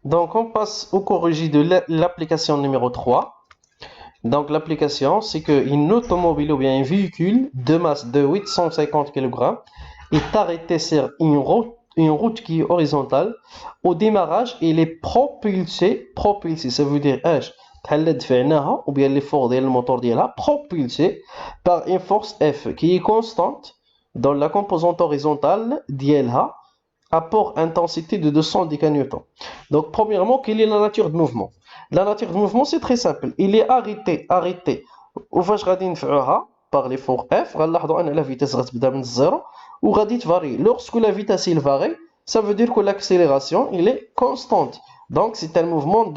Donc, on passe au corrigé de l'application numéro 3. Donc, l'application, c'est qu'une automobile ou bien un véhicule de masse de 850 kg est arrêté sur une route qui est horizontale. Au démarrage, il est propulsé, ça veut dire ايش تحل دفعناها ou bien l'effort ديال الموتور ديالها propulsé par une force F qui est constante dans la composante horizontale ديالها apport intensité de 210 newtons. Donc, premièrement, quelle est la nature de mouvement? La nature de mouvement, c'est très simple. Il est arrêté. وفاش غادي ندفعوها par l'effort F, غنلاحظوا أن la vitesse غتبدا من الزيرو وغادي تفاري. Lorsque la vitesse il varie, ça veut dire que l'accélération il est constante. Donc, c'est un mouvement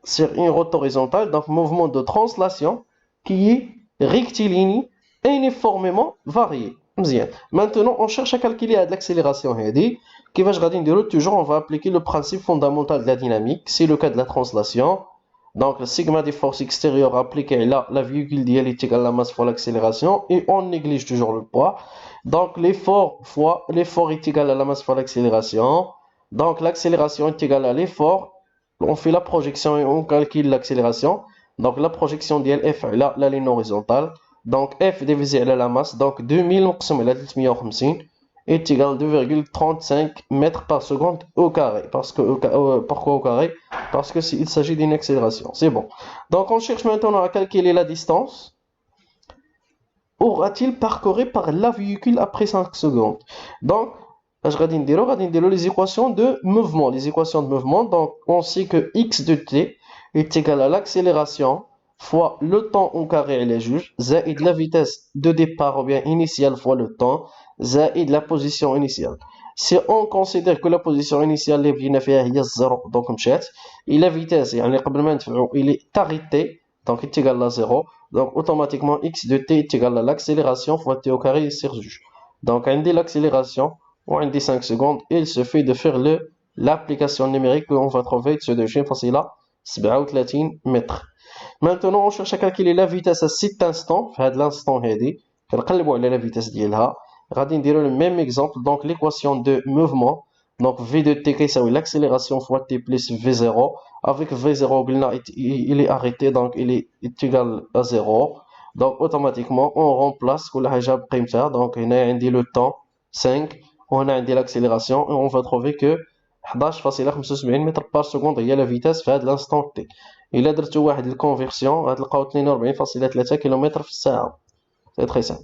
sur une route horizontale, donc mouvement de translation qui est rectiligne et uniformément varié. Maintenant, on cherche à calculer l'accélération. Toujours, on va appliquer le principe fondamental de la dynamique. C'est le cas de la translation. Donc, le sigma des forces extérieures appliquées là, la virgule est égale à la masse fois l'accélération. Et on néglige toujours le poids. Donc, l'effort est égal à la masse fois l'accélération. Donc, l'accélération est égale à l'effort. On fait la projection et on calcule l'accélération. Donc, la projection d'F là, la ligne horizontale. Donc, F divisé par la masse, donc 2000 est égal à 2,35 mètres par seconde au carré. Pourquoi au carré? Parce qu'il s'agit d'une accélération. C'est bon. Donc, on cherche maintenant à calculer la distance. Aura-t-il parcouru par la véhicule après 5 secondes? Donc, les équations de mouvement. Les équations de mouvement, donc on sait que x de t est égal à l'accélération fois le temps au carré et les juges, zaïd la vitesse de départ ou bien initiale fois le temps, zaïd la position initiale. Si on considère que la position initiale est 0, donc et la vitesse, il est arrêté, donc est égal à 0, donc automatiquement x de t est égal à l'accélération fois t au carré sur juge. Donc, on dit l'accélération, on dit 5 secondes, il suffit de faire l'application numérique qu'on va trouver de ce deuxième facile là, 37 mètres. Maintenant, on cherche à calculer la vitesse à cet instant, à l'instant هذه, كنقلبوا على la vitesse ديالها. غادي نديروا le même exemple, donc l'équation de mouvement, donc v de t كيساوي l'accélération fois t plus v0, avec v0 il est arrêté, donc il est égal à 0. Donc automatiquement, on remplace كل حاجة بقيمتها, donc هنا عندي le temps 5, وهنا عندي l'accélération, et on va trouver que 11,75 متر par seconde هي la vitesse في هذا l'instant t. إلا درتو واحد الكونفيرسيون غتلقاو 42.3 كيلومتر في الساعة. سي تري سامبل.